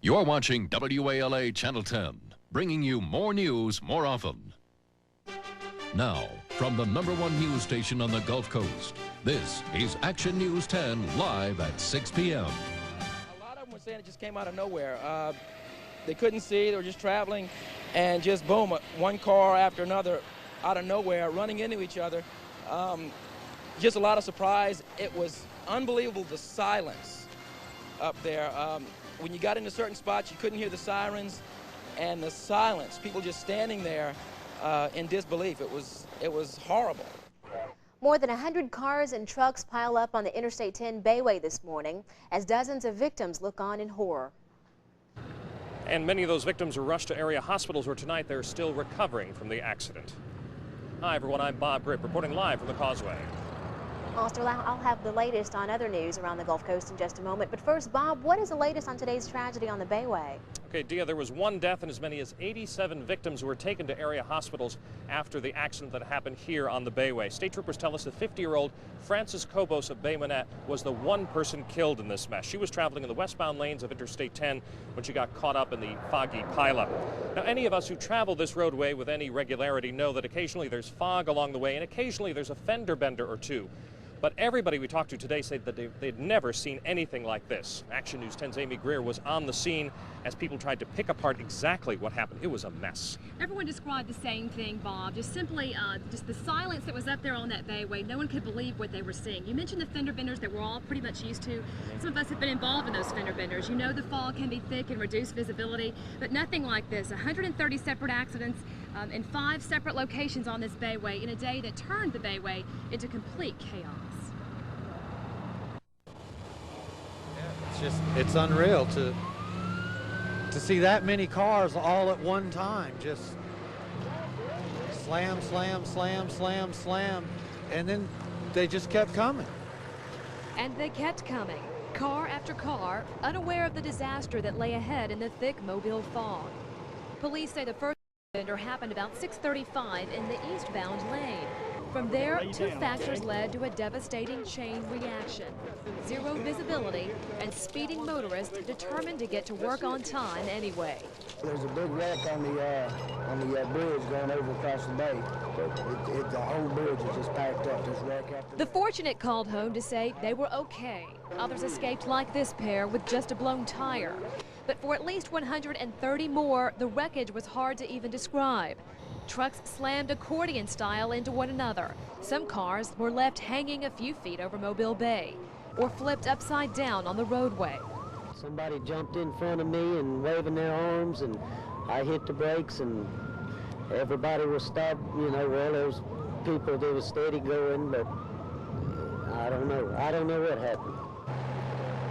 You're watching WALA Channel 10, bringing you more news more often. Now, from the #1 news station on the Gulf Coast, this is Action News 10 live at 6 p.m. A lot of them were saying it just came out of nowhere. They couldn't see, they were just traveling, and just boom, one car after another out of nowhere running into each other. Just a lot of surprise. It was unbelievable, the silence up there. When you got into certain spots, you couldn't hear the sirens, and the silence, people just standing there in disbelief. It was horrible. More than 100 cars and trucks pile up on the Interstate 10 Bayway this morning as dozens of victims look on in horror. And many of those victims were rushed to area hospitals where tonight they're still recovering from the accident. Hi everyone, I'm Bob Grip reporting live from the Causeway. Also, I'll have the latest on other news around the Gulf Coast in just a moment. But first, Bob, what is the latest on today's tragedy on the Bayway? Okay, Dia, there was one death and as many as 87 victims who were taken to area hospitals after the accident that happened here on the Bayway. State troopers tell us that 50-year-old Frances Kobos of Bay Minette was the one person killed in this mess. She was traveling in the westbound lanes of Interstate 10 when she got caught up in the foggy pileup. Now, any of us who travel this roadway with any regularity know that occasionally there's fog along the way and occasionally there's a fender bender or two. But everybody we talked to today said that they'd never seen anything like this. Action News 10's Amy Greer was on the scene as people tried to pick apart exactly what happened. It was a mess. Everyone described the same thing, Bob. Just simply, just the silence that was up there on that bayway. No one could believe what they were seeing. You mentioned the fender benders that we're all pretty much used to. Some of us have been involved in those fender benders. You know the fog can be thick and reduce visibility, but nothing like this. 130 separate accidents in 5 separate locations on this bayway in a day that turned the bayway into complete chaos. It's unreal to see that many cars all at one time, just slam, slam, slam, slam, slam, and then they just kept coming. And they kept coming, car after car, unaware of the disaster that lay ahead in the thick Mobile fog. Police say the first fender happened about 6:35 in the eastbound lane. From there, 2 factors led to a devastating chain reaction. Zero visibility and speeding motorists determined to get to work on time anyway. There's a big wreck on the bridge going over across the bay. The whole bridge is just packed up, just wreck after. The fortunate called home to say they were okay. Others escaped like this pair with just a blown tire. But for at least 130 more, the wreckage was hard to even describe. Trucks slammed accordion style into one another. Some cars were left hanging a few feet over Mobile Bay or flipped upside down on the roadway. Somebody jumped in front of me and waving their arms, and I hit the brakes, and everybody was stopped. You know, well, there's people that were steady going, but I don't know what happened.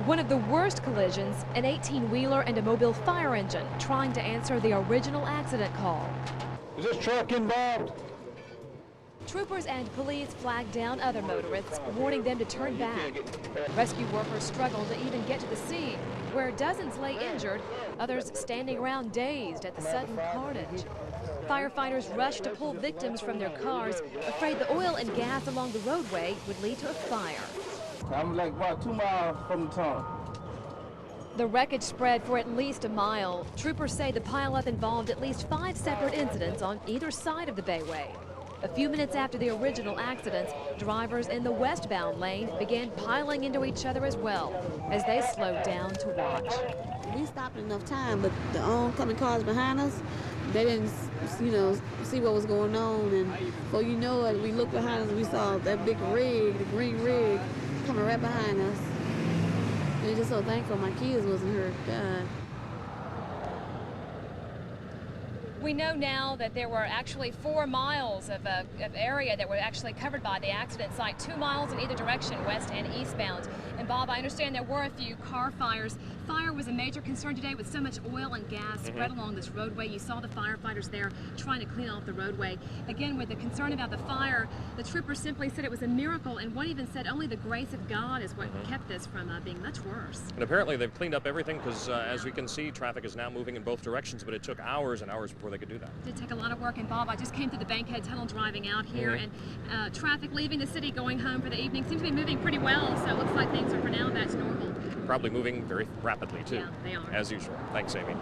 One of the worst collisions, an 18-wheeler and a Mobile fire engine trying to answer the original accident call. Is this truck involved? Troopers and police flagged down other motorists, warning them to turn back. Rescue workers struggled to even get to the scene, where dozens lay injured, others standing around dazed at the sudden carnage. Firefighters rushed to pull victims from their cars, afraid the oil and gas along the roadway would lead to a fire. I'm like about 2 miles from the town. The wreckage spread for at least a mile. Troopers say the pileup involved at least 5 separate incidents on either side of the bayway. A few minutes after the original accidents, drivers in the westbound lane began piling into each other as well as they slowed down to watch. We stopped enough time, but the oncoming cars behind us, they didn't, see what was going on. And before you know it, we looked behind us and we saw that big rig, the green rig, coming right behind us. And just so thankful my kids wasn't hurt. God. We know now that there were actually 4 miles of area that were actually covered by the accident site, 2 miles in either direction, west and eastbound. And Bob, I understand there were a few car fires. Fire was a major concern today with so much oil and gas spread along this roadway. You saw the firefighters there trying to clean off the roadway. Again, with the concern about the fire, the troopers simply said it was a miracle, and one even said only the grace of God is what kept this from being much worse. And apparently they've cleaned up everything because, as we can see, traffic is now moving in both directions, but it took hours and hours before they could do that. It did take a lot of work, and Bob, I just came through the Bankhead Tunnel driving out here, and traffic leaving the city going home for the evening seems to be moving pretty well, so it looks like things So for now, that's normal. Probably moving very rapidly, too. Yeah, they are. As usual. Thanks, Amy.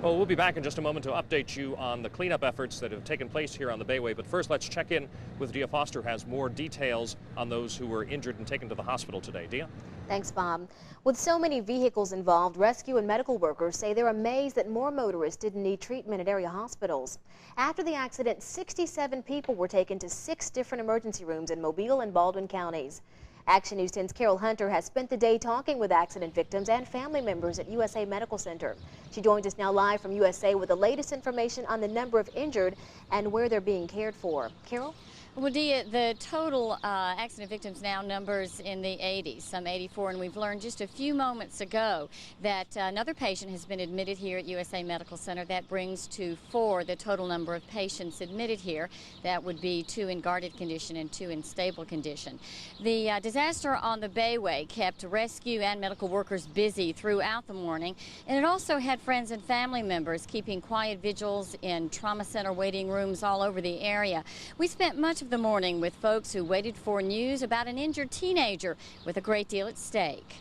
Well, we'll be back in just a moment to update you on the cleanup efforts that have taken place here on the Bayway. But first, let's check in with Dia Foster, who has more details on those who were injured and taken to the hospital today. Dia? Thanks, Bob. With so many vehicles involved, rescue and medical workers say they're amazed that more motorists didn't need treatment at area hospitals. After the accident, 67 people were taken to 6 different emergency rooms in Mobile and Baldwin counties. Action News 10's Carol Hunter has spent the day talking with accident victims and family members at USA Medical Center. She joins us now live from USA with the latest information on the number of injured and where they're being cared for. Carol? Well, Dia, the total accident victims now numbers in the 80s, some 84, and we've learned just a few moments ago that another patient has been admitted here at USA Medical Center. That brings to 4 the total number of patients admitted here. That would be 2 in guarded condition and 2 in stable condition. The disaster on the Bayway kept rescue and medical workers busy throughout the morning, and it also had friends and family members keeping quiet vigils in trauma center waiting rooms all over the area. We spent much of the morning with folks who waited for news about an injured teenager with a great deal at stake.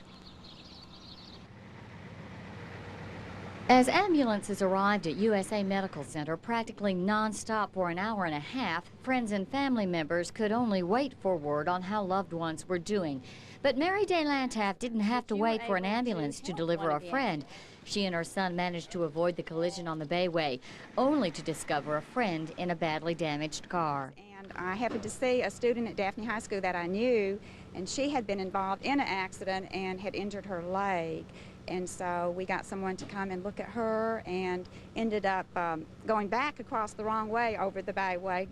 As ambulances arrived at USA Medical Center practically non-stop for an hour and a half, friends and family members could only wait for word on how loved ones were doing. But Mary Day Lantaff didn't have to wait for an ambulance to deliver a friend. She and her son managed to avoid the collision on the Bayway, only to discover a friend in a badly damaged car. And I happened to see a student at Daphne High School that I knew, and she had been involved in an accident and had injured her leg. And so we got someone to come and look at her and ended up going back across the wrong way over the Bayway,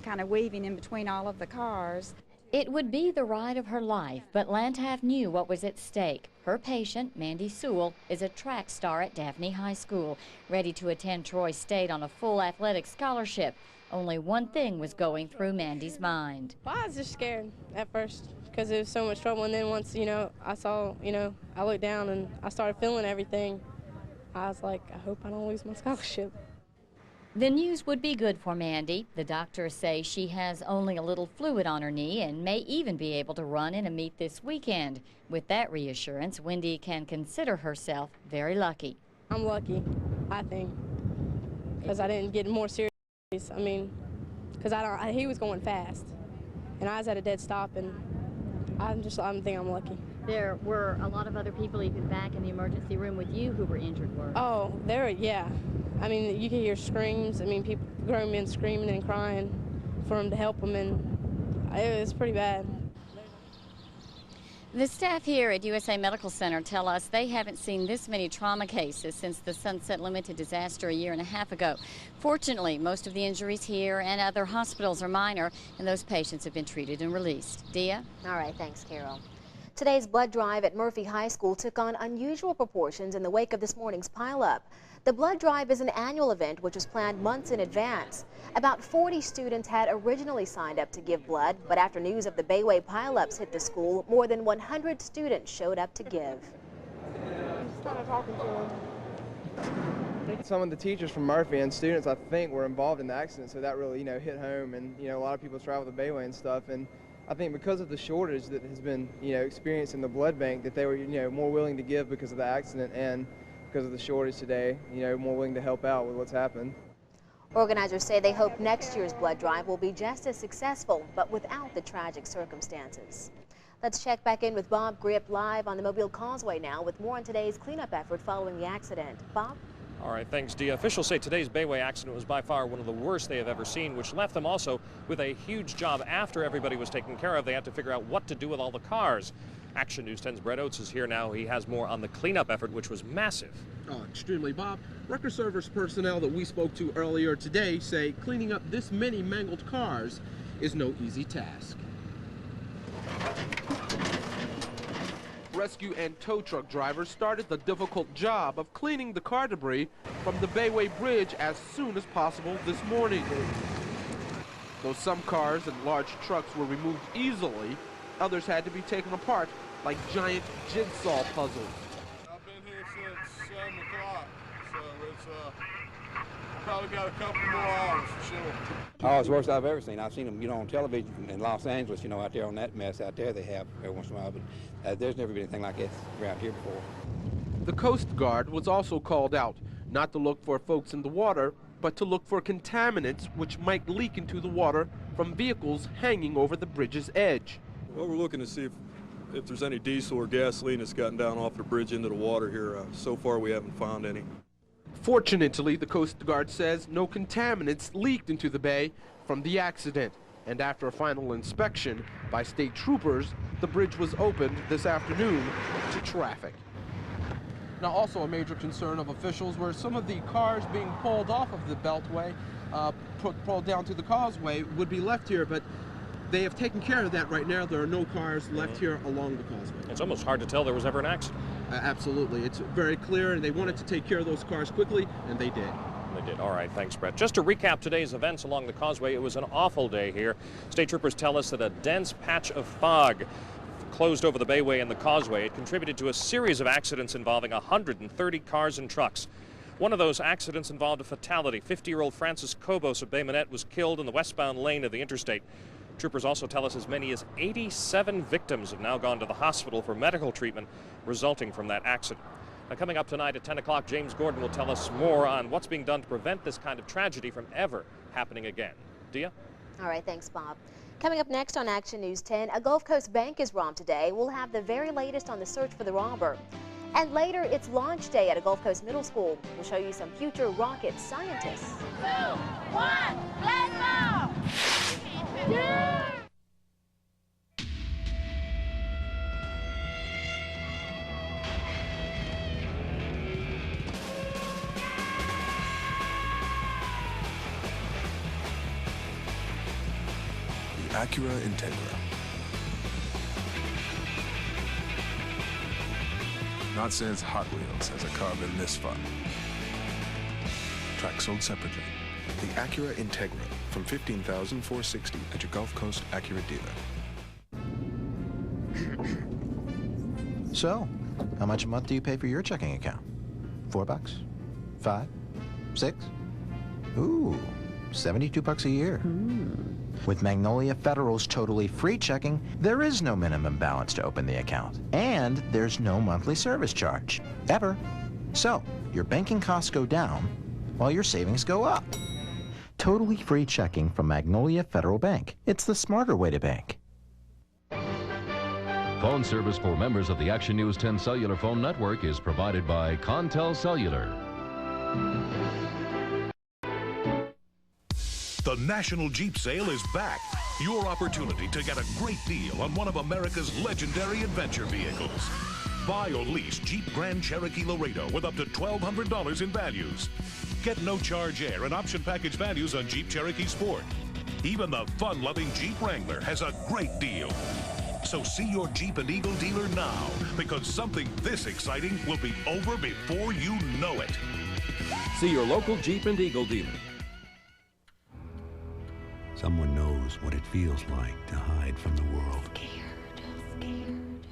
kind of weaving in between all of the cars. It would be the ride of her life, but Lantaff knew what was at stake. Her patient, Mandy Sewell, is a track star at Daphne High School, ready to attend Troy State on a full athletic scholarship. Only one thing was going through Mandy's mind. Well, I was just scared at first because there was so much trouble, and then once, I saw, I looked down and I started feeling everything. I was like, I hope I don't lose my scholarship. The news would be good for Mandy. The doctors say she has only a little fluid on her knee and may even be able to run in a meet this weekend. With that reassurance, Wendy can consider herself very lucky. I'm lucky, I think, because I didn't get more serious. I mean, because he was going fast, and I was at a dead stop, and I think I'm lucky. There were a lot of other people even back in the emergency room with you who were injured, were? Oh, yeah. I mean, you can hear screams. I mean, people, grown men screaming and crying for them to help them, and it was pretty bad. The staff here at USA Medical Center tell us they haven't seen this many trauma cases since the Sunset Limited disaster a year and a half ago. Fortunately, most of the injuries here and other hospitals are minor, and those patients have been treated and released. Dia? All right, thanks, Carol. Today's blood drive at Murphy High School took on unusual proportions in the wake of this morning's pileup. The blood drive is an annual event which was planned months in advance. About 40 students had originally signed up to give blood, but after news of the Bayway pileups hit the school, more than 100 students showed up to give. Some of the teachers from Murphy and students, I think, were involved in the accident, so that really, hit home, and, a lot of people travel the Bayway and stuff, and I think because of the shortage that has been, experienced in the blood bank, that they were, more willing to give because of the accident and because of the shortage today, more willing to help out with what's happened. Organizers say they hope next year's blood drive will be just as successful, but without the tragic circumstances. Let's check back in with Bob Grip live on the Mobile Causeway now with more on today's cleanup effort following the accident. Bob? All right, thanks, Dia. Officials say today's Bayway accident was by far one of the worst they have ever seen, which left them also with a huge job after everybody was taken care of. They had to figure out what to do with all the cars. Action News 10's Brett Oates is here now. He has more on the cleanup effort, which was massive. Oh, extremely, Bob. Record service personnel that we spoke to earlier today say cleaning up this many mangled cars is no easy task. Rescue and tow truck drivers started the difficult job of cleaning the car debris from the Bayway Bridge as soon as possible this morning. Though some cars and large trucks were removed easily, others had to be taken apart like giant jigsaw puzzles. I've been here since 7 o'clock, so so it's probably got a couple more hours for sure. Oh, it's the worst I've ever seen. I've seen them, you know, on television in Los Angeles, you know, out there on that mess out there they have every once in a while, but there's never been anything like this around here before. The Coast Guard was also called out, not to look for folks in the water, but to look for contaminants which might leak into the water from vehicles hanging over the bridge's edge. Well, we're looking to see if there's any diesel or gasoline that's gotten down off the bridge into the water here. So far, we haven't found any. Fortunately, the Coast Guard says no contaminants leaked into the bay from the accident. And after a final inspection by state troopers, the bridge was opened this afternoon to traffic. Now, also a major concern of officials were some of the cars being pulled off of the Beltway, pulled down to the causeway, would be left here, but they have taken care of that right now. There are no cars left here along the causeway. It's almost hard to tell there was ever an accident. Absolutely. It's very clear, and they wanted to take care of those cars quickly, and they did. They did. All right, thanks, Brett. Just to recap today's events along the causeway, it was an awful day here. State troopers tell us that a dense patch of fog closed over the Bayway and the causeway. It contributed to a series of accidents involving 130 cars and trucks. One of those accidents involved a fatality. 50-year-old Francis Cobos of Bay Minette was killed in the westbound lane of the interstate. Troopers also tell us as many as 87 victims have now gone to the hospital for medical treatment resulting from that accident. Now, coming up tonight at 10 o'clock, James Gordon will tell us more on what's being done to prevent this kind of tragedy from ever happening again. Dia? All right, thanks, Bob. Coming up next on Action News 10, a Gulf Coast bank is robbed today. We'll have the very latest on the search for the robber. And later, it's launch day at a Gulf Coast middle school. We'll show you some future rocket scientists. 2, 1, let's go! Yeah! Acura Integra. Not since Hot Wheels has a car been this fun. Track sold separately. The Acura Integra from $15,460 at your Gulf Coast Acura dealer. So, how much a month do you pay for your checking account? $4? $5? $6? Ooh, $72 a year. With Magnolia Federal's totally free checking, there is no minimum balance to open the account. And there's no monthly service charge, ever. So, your banking costs go down while your savings go up. Totally free checking from Magnolia Federal Bank. It's the smarter way to bank. Phone service for members of the Action News 10 cellular phone network is provided by Contel Cellular. The National Jeep Sale is back. Your opportunity to get a great deal on one of America's legendary adventure vehicles. Buy or lease Jeep Grand Cherokee Laredo with up to $1,200 in values. Get no charge air and option package values on Jeep Cherokee Sport. Even the fun-loving Jeep Wrangler has a great deal. So see your Jeep and Eagle dealer now, because something this exciting will be over before you know it. See your local Jeep and Eagle dealer. Someone knows what it feels like to hide from the world.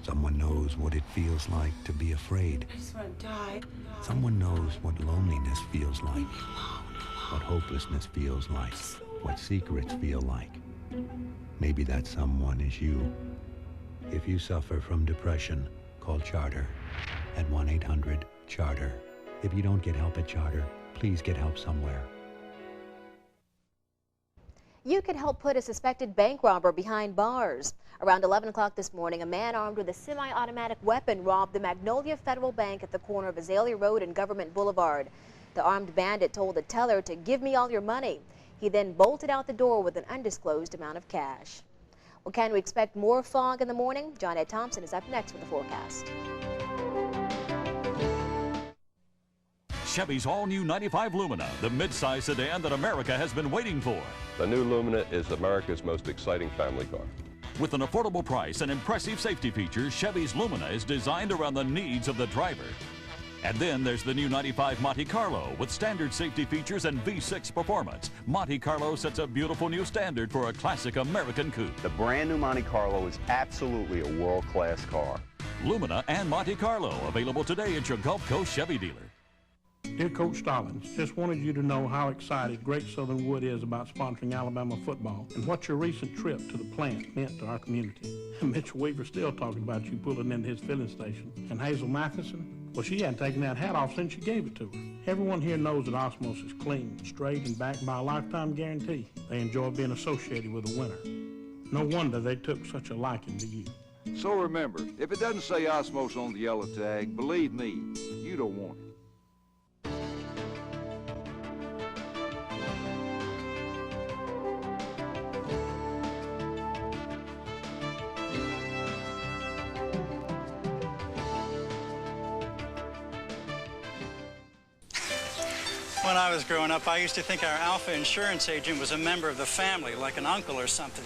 Someone knows what it feels like to be afraid. I just want to die. Someone knows what loneliness feels like, what hopelessness feels like, what secrets feel like. Maybe that someone is you. If you suffer from depression, call Charter at 1-800-CHARTER. If you don't get help at Charter, please get help somewhere. You could help put a suspected bank robber behind bars. Around 11 o'clock this morning, a man armed with a semi-automatic weapon robbed the Magnolia Federal Bank at the corner of Azalea Road and Government Boulevard. The armed bandit told the teller to give me all your money. He then bolted out the door with an undisclosed amount of cash. Well, can we expect more fog in the morning? John Ed Thompson is up next with the forecast. Chevy's all-new 95 Lumina, the mid-size sedan that America has been waiting for. The new Lumina is America's most exciting family car. With an affordable price and impressive safety features, Chevy's Lumina is designed around the needs of the driver. And then there's the new 95 Monte Carlo with standard safety features and V6 performance. Monte Carlo sets a beautiful new standard for a classic American coupe. The brand new Monte Carlo is absolutely a world-class car. Lumina and Monte Carlo, available today at your Gulf Coast Chevy dealer. Dear Coach Stallings, just wanted you to know how excited Great Southern Wood is about sponsoring Alabama football and what your recent trip to the plant meant to our community. Mitchell Weaver's still talking about you pulling into his filling station. And Hazel Matheson, well, she hadn't taken that hat off since you gave it to her. Everyone here knows that Osmos is clean, straight, and backed by a lifetime guarantee. They enjoy being associated with a winner. No wonder they took such a liking to you. So remember, if it doesn't say Osmos on the yellow tag, believe me, you don't want it. When I was growing up, I used to think our Alpha insurance agent was a member of the family, like an uncle or something.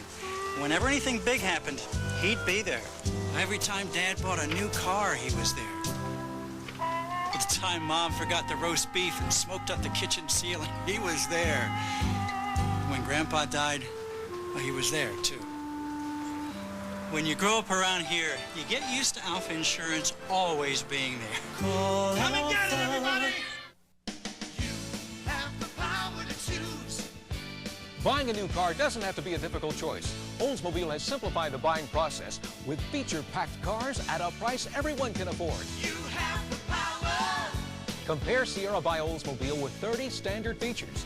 Whenever anything big happened, he'd be there. Every time Dad bought a new car, he was there. The time Mom forgot the roast beef and smoked up the kitchen ceiling, he was there. When Grandpa died, well, he was there, too. When you grow up around here, you get used to Alpha Insurance always being there. Come and get it, everybody! Buying a new car doesn't have to be a difficult choice. Oldsmobile has simplified the buying process with feature-packed cars at a price everyone can afford. You have the power. Compare Sierra by Oldsmobile with 30 standard features.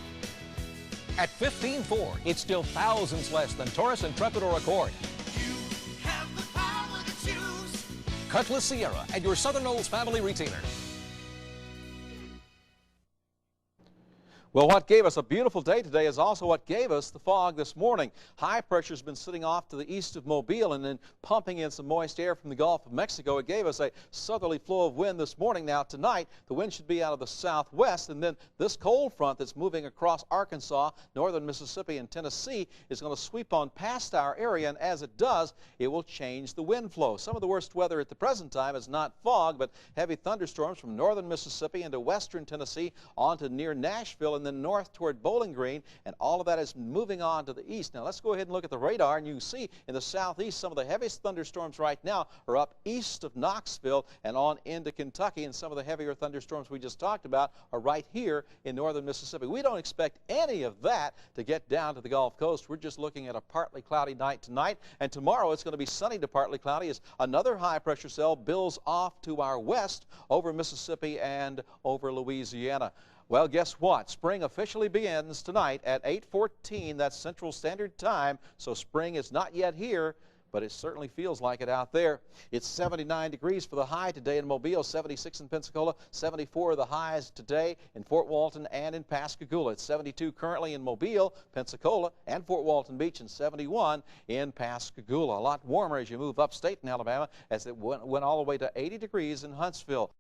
At $15,400, it's still thousands less than Taurus, Intrepid, or Accord. You have the power to choose. Cutlass Sierra at your Southern Olds family retailer. Well, what gave us a beautiful day today is also what gave us the fog this morning. High pressure's been sitting off to the east of Mobile and then pumping in some moist air from the Gulf of Mexico. It gave us a southerly flow of wind this morning. Now tonight, the wind should be out of the southwest, and then this cold front that's moving across Arkansas, northern Mississippi, and Tennessee is going to sweep on past our area, and as it does, it will change the wind flow. Some of the worst weather at the present time is not fog, but heavy thunderstorms from northern Mississippi into western Tennessee on to near Nashville, and then north toward Bowling Green, and all of that is moving on to the east. Now let's go ahead and look at the radar, and you can see in the southeast some of the heaviest thunderstorms right now are up east of Knoxville and on into Kentucky, and some of the heavier thunderstorms we just talked about are right here in northern Mississippi. We don't expect any of that to get down to the Gulf Coast. We're just looking at a partly cloudy night tonight, and tomorrow it's going to be sunny to partly cloudy as another high pressure cell builds off to our west over Mississippi and over Louisiana. Well, guess what? Spring officially begins tonight at 8:14. That's Central Standard Time. So spring is not yet here, but it certainly feels like it out there. It's 79 degrees for the high today in Mobile, 76 in Pensacola, 74 the highs today in Fort Walton and in Pascagoula. It's 72 currently in Mobile, Pensacola, and Fort Walton Beach, and 71 in Pascagoula. A lot warmer as you move upstate in Alabama, as it went all the way to 80 degrees in Huntsville.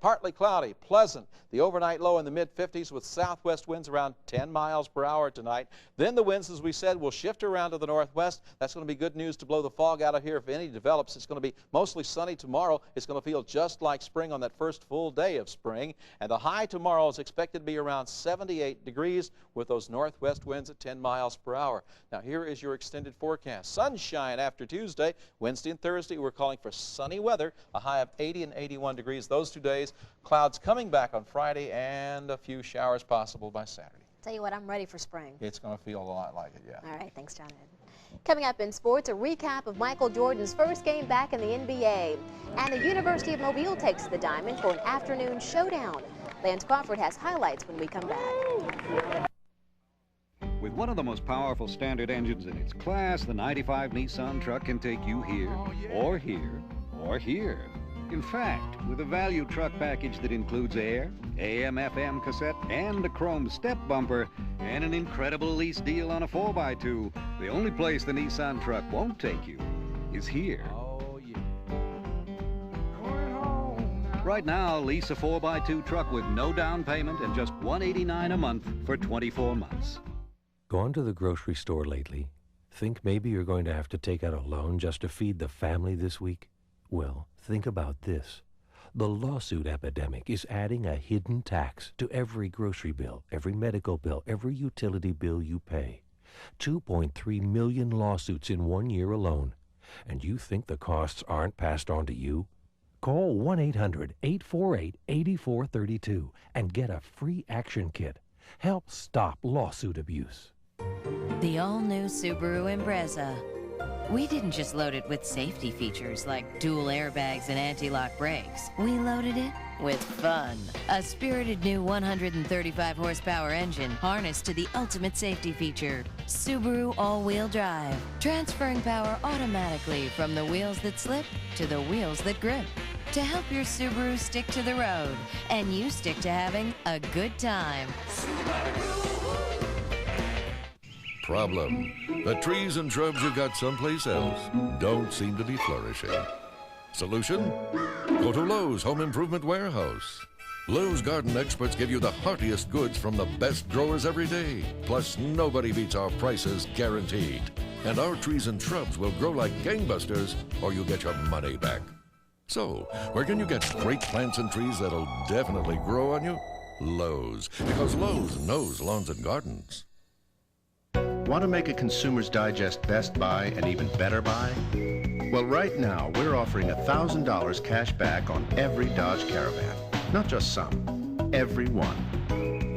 Partly cloudy, pleasant. The overnight low in the mid-50s with southwest winds around 10 miles per hour tonight. Then the winds, as we said, will shift around to the northwest. That's going to be good news to blow the fog out of here if any develops. It's going to be mostly sunny tomorrow. It's going to feel just like spring on that first full day of spring. And the high tomorrow is expected to be around 78 degrees with those northwest winds at 10 miles per hour. Now here is your extended forecast. Sunshine after Tuesday. Wednesday and Thursday we're calling for sunny weather, a high of 80 and 81 degrees those 2 days. Clouds coming back on Friday and a few showers possible by Saturday. Tell you what, I'm ready for spring. It's going to feel a lot like it, yeah. All right, thanks, John Ed. Coming up in sports, a recap of Michael Jordan's first game back in the NBA. And the University of Mobile takes the diamond for an afternoon showdown. Lance Crawford has highlights when we come back. With one of the most powerful standard engines in its class, the 95 Nissan truck can take you here, or here, or here. In fact, with a value truck package that includes air, AM/FM cassette, and a chrome step bumper, and an incredible lease deal on a 4x2, the only place the Nissan truck won't take you is here. Right now, lease a 4x2 truck with no down payment and just $189 a month for 24 months. Gone to the grocery store lately? Think maybe you're going to have to take out a loan just to feed the family this week? Well, think about this. The lawsuit epidemic is adding a hidden tax to every grocery bill, every medical bill, every utility bill you pay. 2.3 million lawsuits in 1 year alone. And you think the costs aren't passed on to you? Call 1-800-848-8432 and get a free action kit. Help stop lawsuit abuse. The all-new Subaru Impreza. We didn't just load it with safety features like dual airbags and anti-lock brakes. We loaded it with fun. A spirited new 135 horsepower engine harnessed to the ultimate safety feature. Subaru all-wheel drive, transferring power automatically from the wheels that slip to the wheels that grip. To help your Subaru stick to the road and you stick to having a good time. Problem. The trees and shrubs you got someplace else don't seem to be flourishing. Solution? Go to Lowe's Home Improvement Warehouse. Lowe's garden experts give you the heartiest goods from the best growers every day. Plus, nobody beats our prices guaranteed. And our trees and shrubs will grow like gangbusters or you get your money back. So, where can you get great plants and trees that'll definitely grow on you? Lowe's. Because Lowe's knows lawns and gardens. Want to make a Consumer's Digest Best Buy an even better buy? Well, right now, we're offering $1,000 cash back on every Dodge Caravan. Not just some, every one.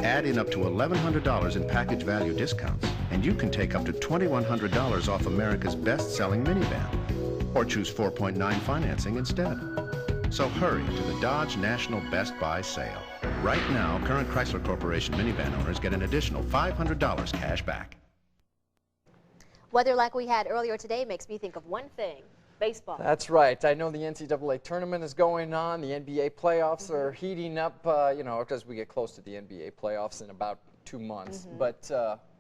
Add in up to $1,100 in package value discounts, and you can take up to $2,100 off America's best-selling minivan. Or choose 4.9 financing instead. So hurry to the Dodge National Best Buy sale. Right now, current Chrysler Corporation minivan owners get an additional $500 cash back. Weather like we had earlier today makes me think of one thing: baseball. That's right. I know the NCAA tournament is going on. The NBA playoffs are heating up, you know, because we get close to the NBA playoffs in about 2 months. But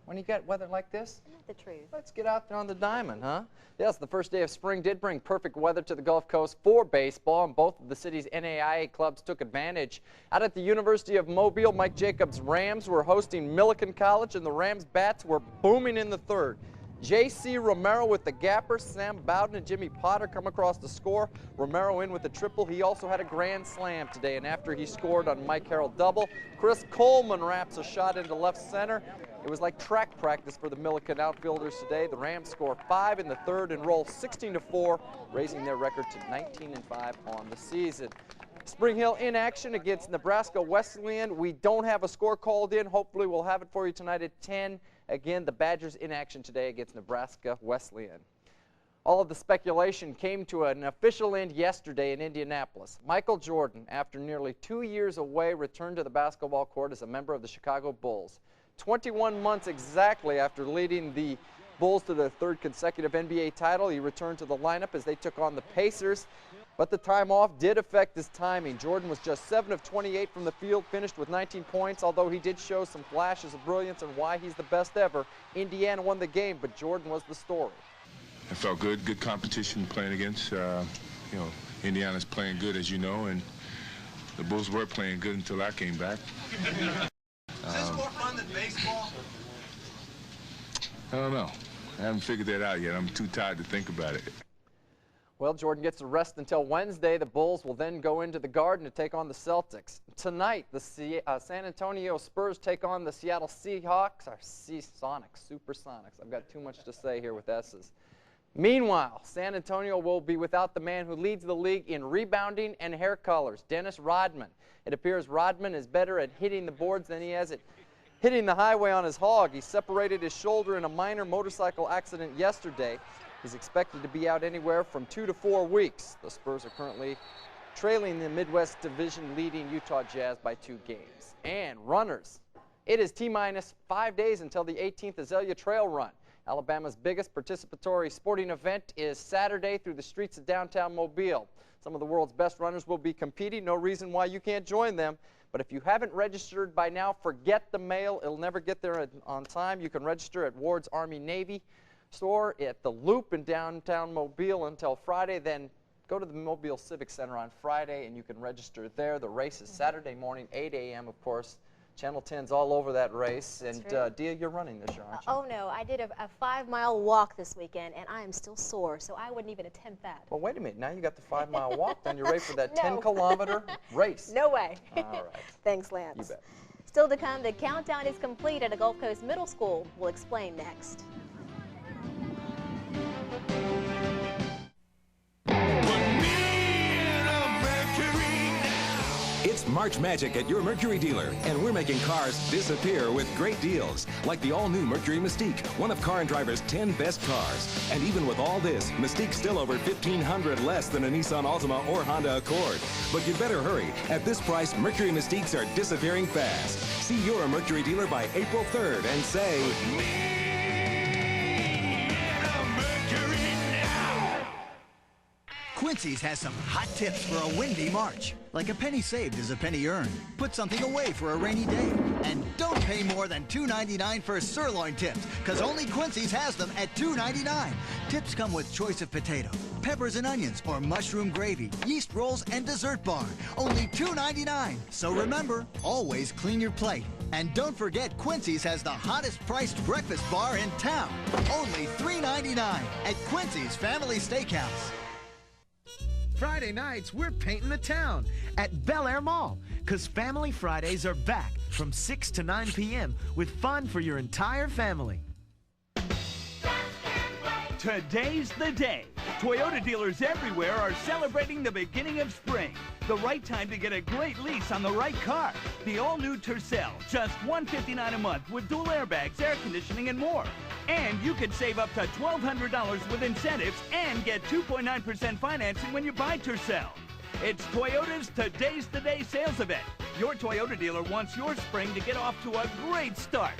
when you get weather like this, the truth. Let's get out there on the diamond, huh? Yes, the first day of spring did bring perfect weather to the Gulf Coast for baseball, and both of the city's NAIA clubs took advantage. Out at the University of Mobile, Mike Jacobs' Rams were hosting Millikan College, and the Rams' bats were booming in the third. J.C. Romero with the gapper, Sam Bowden and Jimmy Potter come across the score. Romero in with the triple. He also had a grand slam today, and after he scored on Mike Harrell double, Chris Coleman wraps a shot into left center. It was like track practice for the Millikan outfielders today. The Rams score 5 in the third and roll 16-4, raising their record to 19-5 on the season. Spring Hill in action against Nebraska Wesleyan. We don't have a score called in. Hopefully we'll have it for you tonight at 10. Again, the Badgers in action today against Nebraska Wesleyan. All of the speculation came to an official end yesterday in Indianapolis. Michael Jordan, after nearly 2 years away, returned to the basketball court as a member of the Chicago Bulls. 21 months exactly after leading the Bulls to their third consecutive NBA title, he returned to the lineup as they took on the Pacers. But the time off did affect his timing. Jordan was just 7 of 28 from the field, finished with 19 points, although he did show some flashes of brilliance and why he's the best ever. Indiana won the game, but Jordan was the story. It felt good competition playing against, Indiana's playing good, as you know, and the Bulls were playing good until I came back. Is this more fun than baseball? I don't know. I haven't figured that out yet. I'm too tired to think about it. Well, Jordan gets a rest until Wednesday. The Bulls will then go into the Garden to take on the Celtics. Tonight, the San Antonio Spurs take on the Seattle Seahawks, or Seasonics, Supersonics. I've got too much to say here with S's. Meanwhile, San Antonio will be without the man who leads the league in rebounding and hair colors, Dennis Rodman. It appears Rodman is better at hitting the boards than he is at hitting the highway on his hog. He separated his shoulder in a minor motorcycle accident yesterday. He's expected to be out anywhere from 2 to 4 weeks. The Spurs are currently trailing the Midwest Division leading Utah Jazz by 2 games. And runners, it is T-minus 5 days until the 18th Azalea Trail Run. Alabama's biggest participatory sporting event is Saturday through the streets of downtown Mobile. Some of the world's best runners will be competing. No reason why you can't join them. But if you haven't registered by now, forget the mail. It'll never get there on time. You can register at Ward's Army Navy store at the Loop in downtown Mobile until Friday. Then go to the Mobile Civic Center on Friday and you can register there. The race is Saturday morning, 8 a.m. of course. Channel 10's all over that race. And Dia, you're running this year, aren't you? Oh no, I did a 5-mile walk this weekend and I am still sore, so I wouldn't even attempt that. Well, wait a minute. Now you got the 5-mile walk, then you're ready for that 10-kilometer race. No way. All right. Thanks, Lance. You bet. Still to come, the countdown is complete at a Gulf Coast middle school. We'll explain next. March magic at your Mercury dealer, and we're making cars disappear with great deals, like the all-new Mercury Mystique, one of Car and Driver's 10 best cars. And even with all this, Mystique's still over $1,500 less than a Nissan Altima or Honda Accord. But you'd better hurry. At this price, Mercury Mystiques are disappearing fast. See your Mercury dealer by April 3rd and say... Quincy's has some hot tips for a windy March. Like a penny saved is a penny earned. Put something away for a rainy day. And don't pay more than $2.99 for sirloin tips, because only Quincy's has them at $2.99. Tips come with choice of potato, peppers and onions, or mushroom gravy, yeast rolls, and dessert bar. Only $2.99. So remember, always clean your plate. And don't forget, Quincy's has the hottest priced breakfast bar in town. Only $3.99 at Quincy's Family Steakhouse. Friday nights, we're painting the town at Bel Air Mall, because Family Fridays are back from 6 to 9 p.m. with fun for your entire family. Today's the day. Toyota dealers everywhere are celebrating the beginning of spring. The right time to get a great lease on the right car. The all-new Tercel, just $159 a month with dual airbags, air conditioning, and more. And you could save up to $1,200 with incentives and get 2.9% financing when you buy Tercel. It's Toyota's Today's the Day sales event. Your Toyota dealer wants your spring to get off to a great start.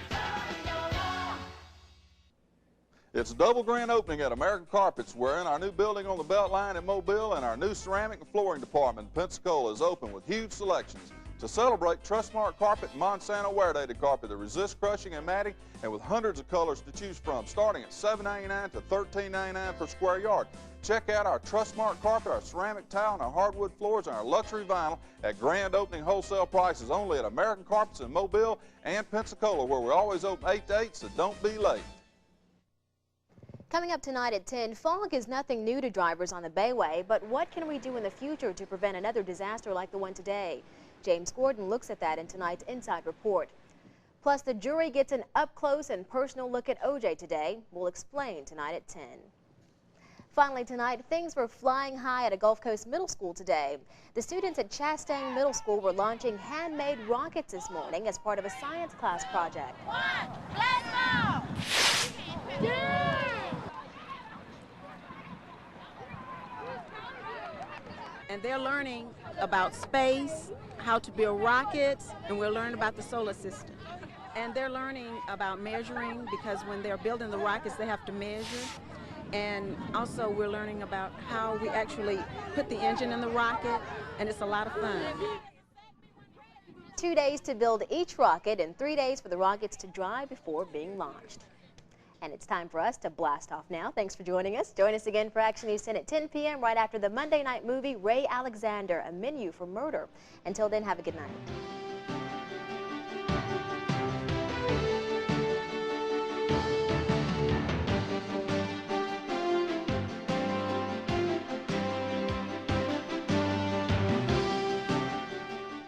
It's a double grand opening at American Carpets. We're in our new building on the Beltline in Mobile, and our new ceramic and flooring department in Pensacola is open with huge selections. To celebrate, Trustmark Carpet and Monsanto Wear-Dated Carpet that resists crushing and matting, and with hundreds of colors to choose from, starting at $7.99 to $13.99 per square yard. Check out our Trustmark Carpet, our ceramic tile, and our hardwood floors, and our luxury vinyl at grand opening wholesale prices only at American Carpets in Mobile and Pensacola, where we're always open 8 to 8, so don't be late. Coming up tonight at 10, fog is nothing new to drivers on the Bayway, but what can we do in the future to prevent another disaster like the one today? James Gordon looks at that in tonight's Inside Report. Plus, the jury gets an up-close and personal look at O.J. today. We'll explain tonight at 10. Finally tonight, things were flying high at a Gulf Coast middle school today. The students at Chastang Middle School were launching handmade rockets this morning as part of a science class project. And they're learning about space, how to build rockets, and we're learning about the solar system. And they're learning about measuring, because when they're building the rockets, they have to measure. And also we're learning about how we actually put the engine in the rocket, and it's a lot of fun. 2 days to build each rocket and 3 days for the rockets to dry before being launched. And it's time for us to blast off now. Thanks for joining us. Join us again for Action News 10 at 10 p.m. right after the Monday night movie Ray Alexander, A Menu for Murder. Until then, have a good night.